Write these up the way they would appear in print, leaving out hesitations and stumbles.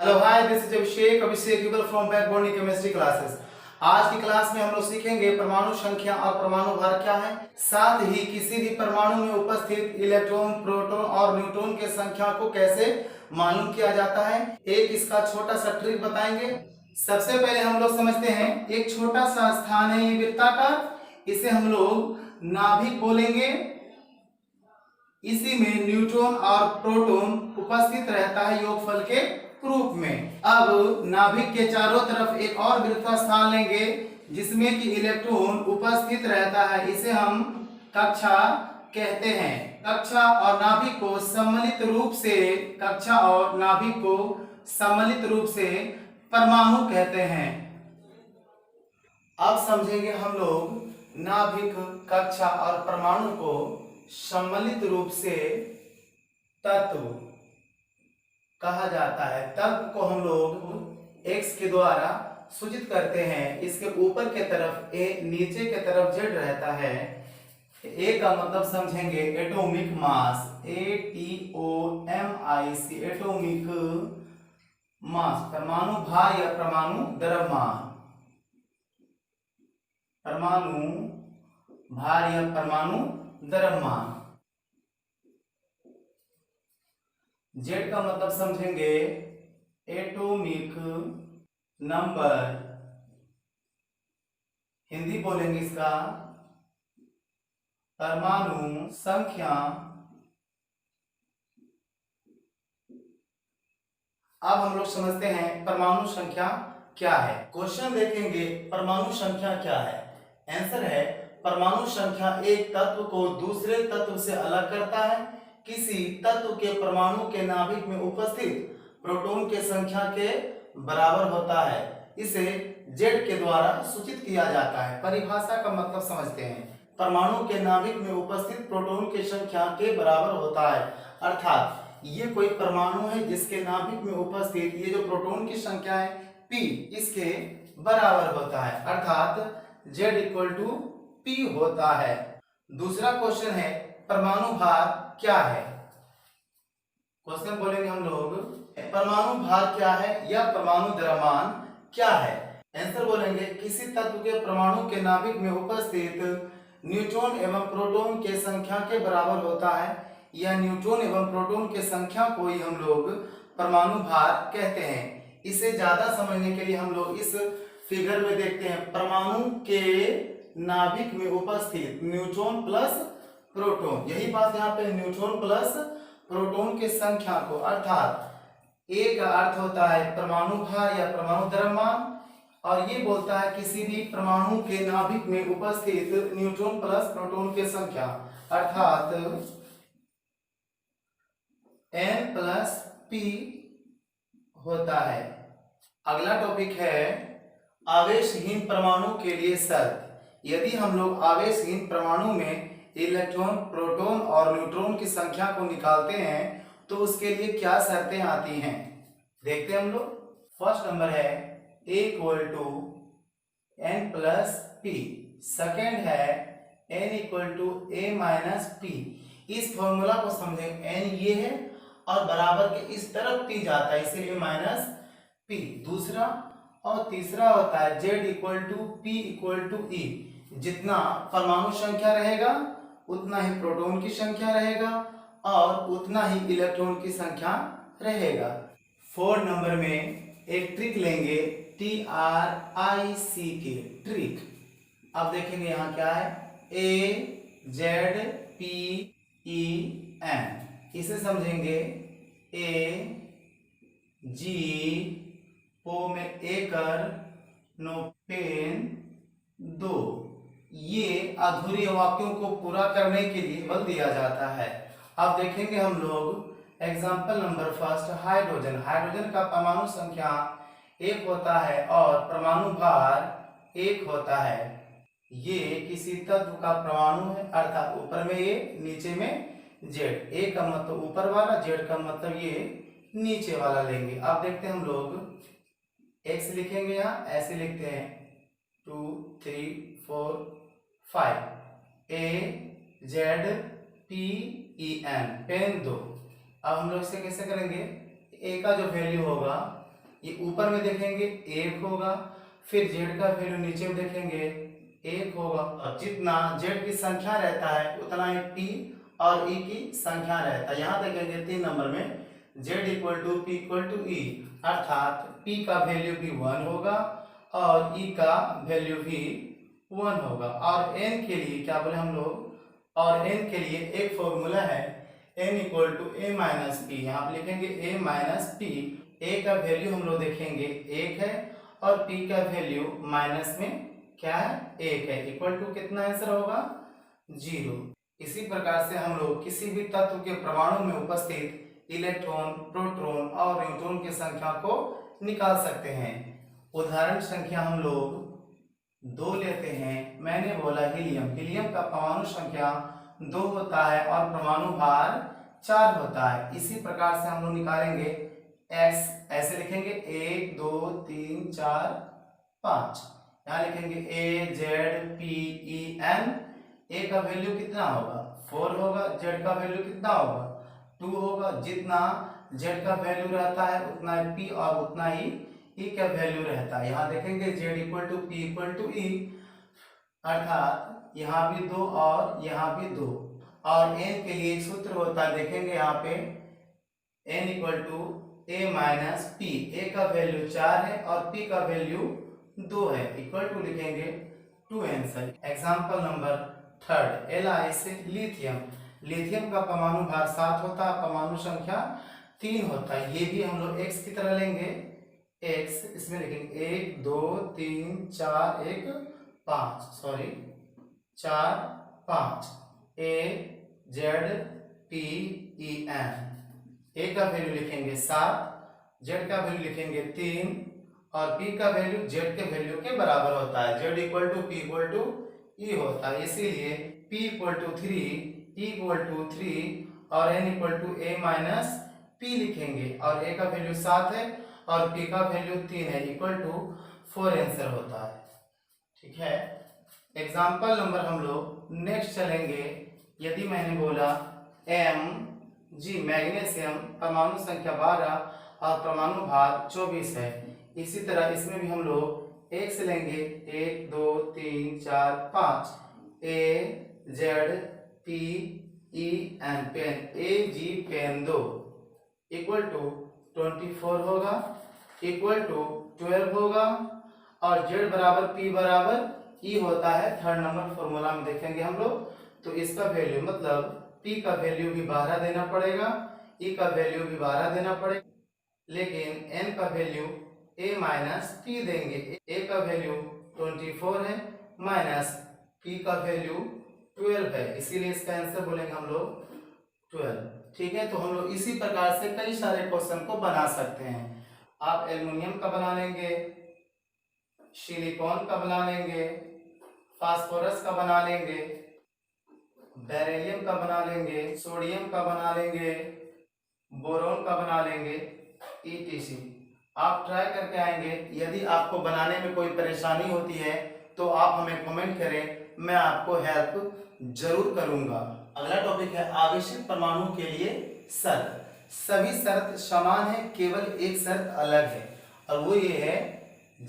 Hello hi, this is अभिषेक युगल from backbone chemistry classes. आज की क्लास में हम लोग सीखेंगे परमाणु संख्या और परमाणु भार क्या है, साथ ही किसी भी परमाणु में उपस्थित इलेक्ट्रॉन, प्रोटॉन और न्यूट्रॉन के संख्या को कैसे मालूम किया जाता है। एक इसका छोटा सा ट्रिक बताएंगे। सबसे पहले हम लोग समझते हैं, एक छोटा सा स्थान है ये वृत्ताकार, इसे हम लोग नाभिक बोलेंगे। इसी में न्यूट्रॉन और प्रोटॉन उपस्थित रहता है योगफल के रूप में। अब नाभिक के चारों तरफ एक और वृत्त स्थान लेंगे जिसमें कि इलेक्ट्रॉन उपस्थित रहता है, इसे हम कक्षा कहते हैं। कक्षा और नाभिक को सम्मिलित रूप से परमाणु कहते हैं। अब समझेंगे हम लोग नाभिक, कक्षा और परमाणु को सम्मिलित रूप से तत्व कहा जाता है। तत्व को हम लोग x के द्वारा सूचित करते हैं। इसके ऊपर के तरफ A, नीचे के तरफ Z रहता है। A का मतलब समझेंगे atomic mass, ATOMIC, atomic mass, परमाणु भार या परमाणु द्रव्यमान, परमाणु भार या परमाणु द्रव्यमान। जेड का मतलब समझेंगे एटॉमिक नंबर, हिंदी बोलेंगे इसका परमाणु संख्या। अब हम लोग समझते हैं परमाणु संख्या क्या है। क्वेश्चन देखेंगे, परमाणु संख्या क्या है। आंसर है, परमाणु संख्या एक तत्व को दूसरे तत्व से अलग करता है। किसी तत्व के परमाणु के नाभिक में उपस्थित प्रोटॉन के संख्या के बराबर होता है। इसे जेड के द्वारा सूचित किया जाता है। परिभाषा का मतलब समझते हैं, परमाणु के नाभिक में उपस्थित प्रोटॉन की संख्या के बराबर होता है। अर्थात ये कोई परमाणु है जिसके नाभिक में उपस्थित ये जो प्रोटॉन की संख्या है p, इसके बराबर होता है, अर्थात z इक्वल टू p होता है। दूसरा क्वेश्चन है, परमाणु भार क्या है। क्वेश्चन बोलेंगे हम लोग, परमाणु भार क्या है या परमाणु द्रव्यमान क्या है। आंसर बोलेंगे, किसी तत्व के परमाणु के नाभिक में उपस्थित न्यूट्रॉन एवं प्रोटॉन के संख्या के बराबर होता है, या न्यूट्रॉन एवं प्रोटॉन के संख्या को ही हम लोग परमाणु भार कहते हैं। इसे ज्यादा समझने के लिए हम लोग इस फिगर में देखते हैं, परमाणु के नाभिक में उपस्थित न्यूट्रॉन प्लस प्रोटॉन, यही बात यहाँ पे, न्यूट्रॉन प्लस प्रोटॉन के संख्या को, अर्थात A का अर्थ होता है परमाणु भार या परमाणु द्रव्यमान, और ये बोलता है किसी भी परमाणु के नाभिक में उपस्थित न्यूट्रॉन प्लस प्रोटॉन के संख्या, अर्थात N प्लस P होता है। अगला टॉपिक है आवेशहीन परमाणु के लिए शर्त। यदि हम लोग आवेशहीन परमाणु में इलेक्ट्रॉन, प्रोटॉन और न्यूट्रॉन की संख्या को निकालते हैं तो उसके लिए क्या शर्तें आती हैं, देखते हैं हम लोग। फर्स्ट नंबर है A equal to N plus P, second है N equal to A minus P। इस फॉर्मूला को समझे, N ये है और बराबर के इस तरफ P जाता है, इसीलिए माइनस P। दूसरा और तीसरा होता है Z equal to P equal to E। जितना परमाणु संख्या रहेगा उतना ही प्रोटॉन की संख्या रहेगा और उतना ही इलेक्ट्रॉन की संख्या रहेगा। फोर्थ नंबर में एक ट्रिक लेंगे, TRIC, ट्रिक। अब देखेंगे यहाँ क्या है, AZPEN, इसे समझेंगे A, G, पो में एकर, नो पेन, दो। ये अधूरे वाक्यों को पूरा करने के लिए बल दिया जाता है। अब देखेंगे हम लोग example number first, hydrogen. Hydrogen का परमाणु संख्या 1 होता है और परमाणु भार 1 होता है। ये किसी तत्व का परमाणु है, अर्थात ऊपर में ये, नीचे में जेड। ए का मतलब ऊपर वाला, जेड का मतलब ये नीचे वाला लेंगे। अब देखते हैं हम लोग, एक्स लिखेंगे यहाँ, ऐसे लिखते हैं 2 3 4 5, AZPEN, पेन 2। अब हम लोग इसे कैसे करेंगे, ए का जो वैल्यू होगा ये ऊपर में देखेंगे 1 होगा, फिर जेड का वैल्यू नीचे में देखेंगे 1 होगा, और जितना जेड की संख्या रहता है उतना ही पी और ई की संख्या रहता है। यहाँ देखेंगे 3 नंबर में Z equal to P equal to E, अर्थात पी का वैल्यू भी 1 होगा और ई का वैल्यू भी 1 होगा। और एन के लिए क्या बोले हम लोग, और एन के लिए एक फॉर्मूला है n equal to A minus P. यहाँ पे लिखेंगे a माइनस पी। ए का वैल्यू हम लोग देखेंगे 1 है और p का वैल्यू माइनस में क्या है 1 है, इक्वल टू कितना आंसर होगा 0। इसी प्रकार से हम लोग किसी भी तत्व के परमाणु में उपस्थित इलेक्ट्रॉन, प्रोटॉन और न्यूट्रॉन की संख्या को निकाल सकते हैं। उदाहरण संख्या हम लोग 2 लेते हैं। मैंने बोला हीलियम, हीलियम का परमाणु संख्या 2 होता है और परमाणु भार 4 होता है। इसी प्रकार से हम लोग निकालेंगे x, ऐसे लिखेंगे 1 2 3 4 5। यहाँ लिखेंगे a z p e n। a का वैल्यू कितना होगा 4 होगा, z का वैल्यू कितना होगा 2 होगा। जितना z का वैल्यू रहता है उतना ही p और उतना ही e का वैल्यू रहता है। यहाँ देखेंगे z equal to p equal to e, अर्थात यहाँ भी 2 और यहाँ भी 2। और n के लिए एक सूत्र होता है, देखेंगे यहाँ पे n equal to a minus P. a का वैल्यू 4 है और p का वैल्यू 2 है, इक्वल टू लिखेंगे 2 आंसर। एग्जाम्पल नंबर 3 Li से लिथियम। लिथियम का परमाणु भार 7 होता है, परमाणु संख्या 3 होता है। ये भी हम लोग x की तरह लेंगे, x इसमें लिखेंगे 1 2 3 4 1 5, sorry 4 5 a z p e n। a का वैल्यू लिखेंगे 7, z का वैल्यू लिखेंगे 3 और p का वैल्यू z के वैल्यू के बराबर होता है। z equal to p equal to e होता है, इसीलिए p equal to 3, e equal to 3 और n equal to a minus p लिखेंगे। और a का वैल्यू 7 है और p का वैल्यू 3 है, इक्वल टू 4 आंसर होता है। ठीक है। एग्जाम्पल नंबर हम लोग नेक्स्ट चलेंगे। यदि मैंने बोला Mg मैग्नीशियम, परमाणु संख्या 12 और परमाणु भार 24 है। इसी तरह इसमें भी हम लोग x लेंगे 1 2 3 4 5 a z p e n, पेन a g पेन 2 इक्वल टू 24 होगा, इक्वल टू 12 होगा और z बराबर p बराबर e होता है। 3rd नंबर फॉर्मूला में देखेंगे हम लोग, तो इसका वैल्यू मतलब p का वैल्यू भी 12 देना पड़ेगा, e का वैल्यू भी 12 देना पड़ेगा, लेकिन n का वैल्यू a माइनस p देंगे। a का वैल्यू 24 है माइनस p का वैल्यू 12 है, इसीलिए इसका आंसर बोलेंगे हम लोग 12। ठीक है, तो हम लोग इसी प्रकार से कई सारे क्वेश्चन को बना सकते हैं। आप एल्युमिनियम का बना लेंगे, सिलिकॉन का बना लेंगे, फास्फोरस का बना लेंगे, बेरिलियम का बना लेंगे, सोडियम का बना लेंगे, बोरोन का बना लेंगे, etc। आप ट्राई करके आएंगे। यदि आपको बनाने में कोई परेशानी होती है तो आप हमें कमेंट करें, मैं आपको हेल्प जरूर करूंगा। अगला टॉपिक है आवेशित परमाणु के लिए शर्त। सभी शर्त समान है, केवल एक शर्त अलग है और वो ये है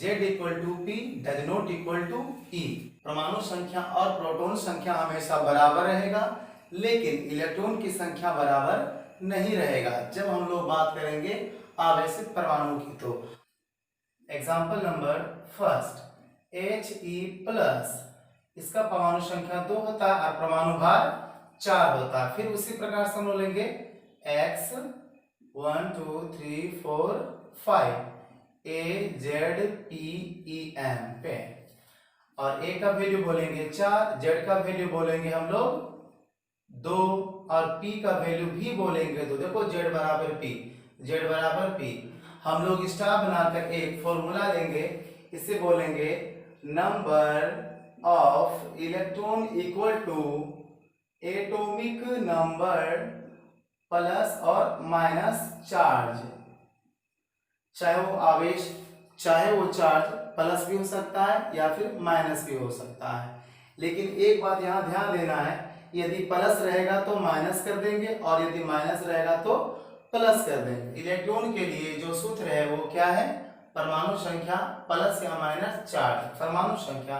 z equal to P does not equal to E. परमाणु संख्या और प्रोटॉन संख्या हमेशा बराबर रहेगा, लेकिन इलेक्ट्रॉन की संख्या बराबर नहीं रहेगा जब हम लोग बात करेंगे आवेशित परमाणु की। तो एग्जाम्पल नंबर 1 He+, इसका परमाणु संख्या 2 होता है और परमाणु भार 4 होता है। फिर उसी प्रकार से हम लोग लेंगे x 1 2 3 4 5 a z p e n पे, और a का वैल्यू बोलेंगे 4, z का वैल्यू बोलेंगे हम लोग 2 और p का वैल्यू भी बोलेंगे 2। देखो z बराबर p, z बराबर p। हम लोग स्टार बनाकर एक फॉर्मूला लेंगे, इसे बोलेंगे number of electron equal to atomic number plus और माइनस चार्ज। चाहे वो आवेश, चाहे वो चार्ज प्लस भी हो सकता है या फिर माइनस भी हो सकता है, लेकिन एक बात यहाँ ध्यान देना है, यदि प्लस रहेगा तो माइनस कर देंगे और यदि माइनस रहेगा तो प्लस कर देंगे। इलेक्ट्रॉन के लिए जो सूत्र है वो क्या है, परमाणु संख्या प्लस या माइनस चार्ज, परमाणु संख्या।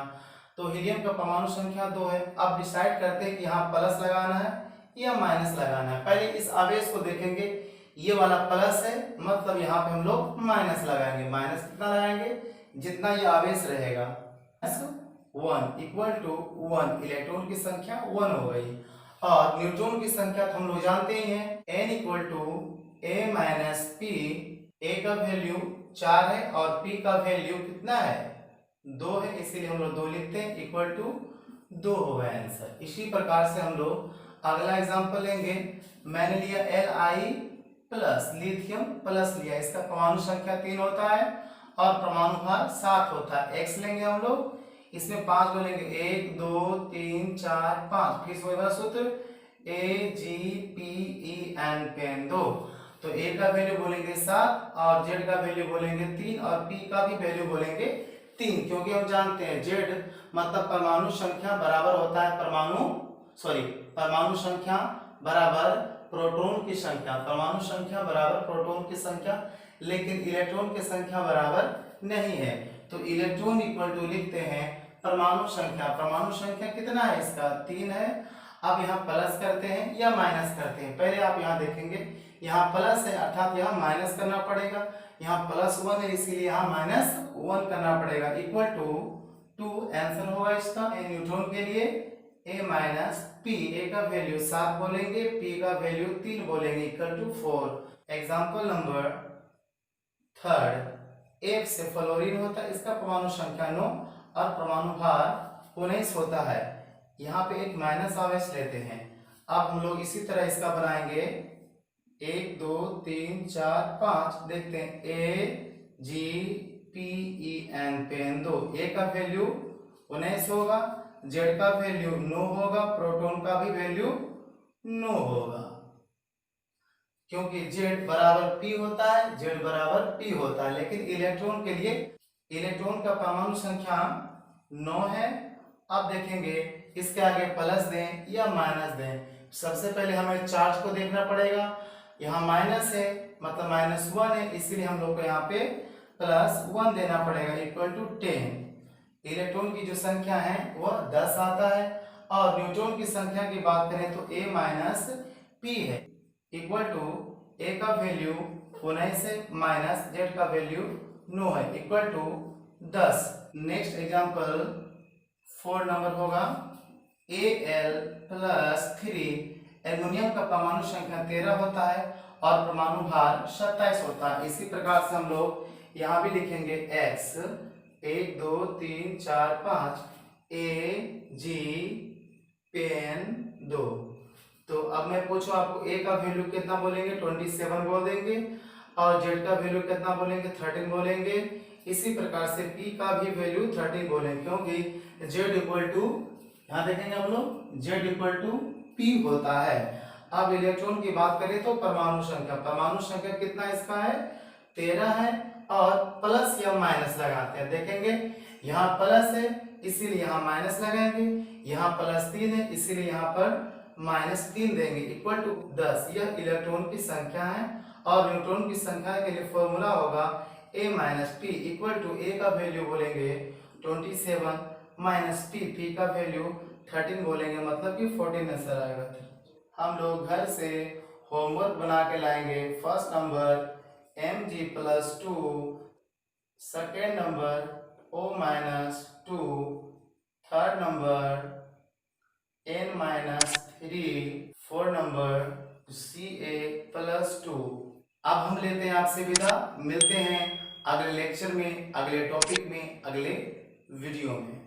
तो हीलियम का परमाणु संख्या 2 है। अब डिसाइड करते हैं कि यहाँ प्लस लगाना है या माइनस लगाना है। पहले इस आवेश को देखेंगे, ये वाला प्लस है, मतलब यहाँ पे हम लोग माइनस लगाएंगे। माइनस कितना लगाएंगे, जितना ये आवेश रहेगा 1 इक्वल टू 1, इलेक्ट्रॉन की संख्या 1 हो गई। और न्यूट्रॉन की संख्या तो हम लोग जानते ही हैं, n equal to a minus P. a का वैल्यू 4 है और p का वैल्यू कितना है, 2 है, इसीलिए हम लोग 2 लिखते हैं, इक्वल टू 2 होगा आंसर। इसी प्रकार से हम लोग अगला एग्जांपल लेंगे। मैंने लिया Li प्लस, लिथियम प्लस लिया, इसका परमाणु संख्या 3 होता है और परमाणु भार 7 होता है। x लेंगे हम लोग, इसमें 5 बोलेंगे, 1 2 3 4 5, फिर वही वाला सूत्र AgPen पेन 2। तो a का वैल्यू बोलेंगे 7 और z का वैल्यू बोलेंगे 3 और p का भी वैल्यू बोलेंगे 3, क्योंकि हम जानते हैं z मतलब परमाणु संख्या बराबर होता है परमाणु संख्या बराबर प्रोटॉन की संख्या, परमाणु संख्या बराबर प्रोटॉन की संख्या, लेकिन इलेक्ट्रॉन की संख्या बराबर नहीं है। तो इलेक्ट्रॉन इक्वल टू लिखते हैं परमाणु संख्या। परमाणु संख्या कितना है, इसका 3 है। अब यहाँ प्लस करते हैं या माइनस करते हैं, पहले आप यहाँ देखेंगे, यहाँ प्लस है अर्थात यहाँ माइनस करना पड़ेगा। यहाँ +1 है इसीलिए यहाँ -1 करना पड़ेगा, इक्वल टू 2 आंसर होगा इसका। न्यूट्रॉन के लिए a माइनस पी, a का वैल्यू 7 बोलेंगे, p का वैल्यू 3 बोलेंगे, equal to 4। Example number 3, F से फ्लोरीन होता है, इसका परमाणु संख्या 9 और परमाणु भार 19 होता है। यहाँ पे एक माइनस आवेश लेते हैं। अब हम लोग इसी तरह इसका बनाएंगे, 1 2 3 4 5, देखते हैं AgPen पेन 2, a का वैल्यू 19 होगा, z का वैल्यू 9 होगा, प्रोटॉन का भी वैल्यू 9 होगा, क्योंकि z बराबर p होता है, z बराबर p होता है। लेकिन इलेक्ट्रॉन के लिए, इलेक्ट्रॉन का परमाणु संख्या 9 है। अब देखेंगे इसके आगे प्लस दें या माइनस दें। सबसे पहले हमें चार्ज को देखना पड़ेगा। यहाँ माइनस है मतलब -1 है, इसीलिए हम लोग को यहाँ पे +1 देना पड़ेगा, इक्वल टू 10। इलेक्ट्रॉन की जो संख्या है वह 10 आता है। और न्यूट्रॉन की संख्या की बात करें तो a माइनस p है, इक्वल टू a का वैल्यू 19 है माइनस z का वैल्यू 9 है, equal to 10। Next example 4 number होगा, Al प्लस 3। एल्युमिनियम का परमाणु संख्या 13 होता है और परमाणु भार 27 होता है। इसी प्रकार से हम लोग यहाँ भी लिखेंगे x, 1 2 3 4 5, Agpen 2। तो अब मैं पूछूं आपको, a का वैल्यू कितना बोलेंगे, 27 बोल देंगे, और z का वैल्यू कितना बोलेंगे, 13 बोलेंगे। इसी प्रकार से p का भी वैल्यू 13 बोलेंगे, क्योंकि z इक्वल टू, यहाँ देखेंगे हम लोग, z इक्वल टू p होता है। अब इलेक्ट्रॉन की बात करें तो परमाणु संख्या कितना इसका है, 13 है, और प्लस या माइनस लगाते हैं। देखेंगे यहाँ प्लस है इसीलिए यहाँ माइनस लगाएंगे, यहाँ +3 है इसीलिए यहाँ पर -3 देंगे, इक्वल टू 10। यह इलेक्ट्रॉन की संख्या है और न्यूट्रॉन की संख्या के लिए फॉर्मूला होगा a minus P, equal to a का वैल्यू बोलेंगे 27 माइनस p का वैल्यू 13 बोलेंगे, मतलब कि 14 आंसर आएगा। हम लोग घर से होमवर्क बना के लाएंगे। First number Mg+2, second number O-2, third number N-3, fourth number Ca+2। अब हम लेते हैं आपसे विदा, मिलते हैं अगले लेक्चर में, अगले टॉपिक में, अगले वीडियो में।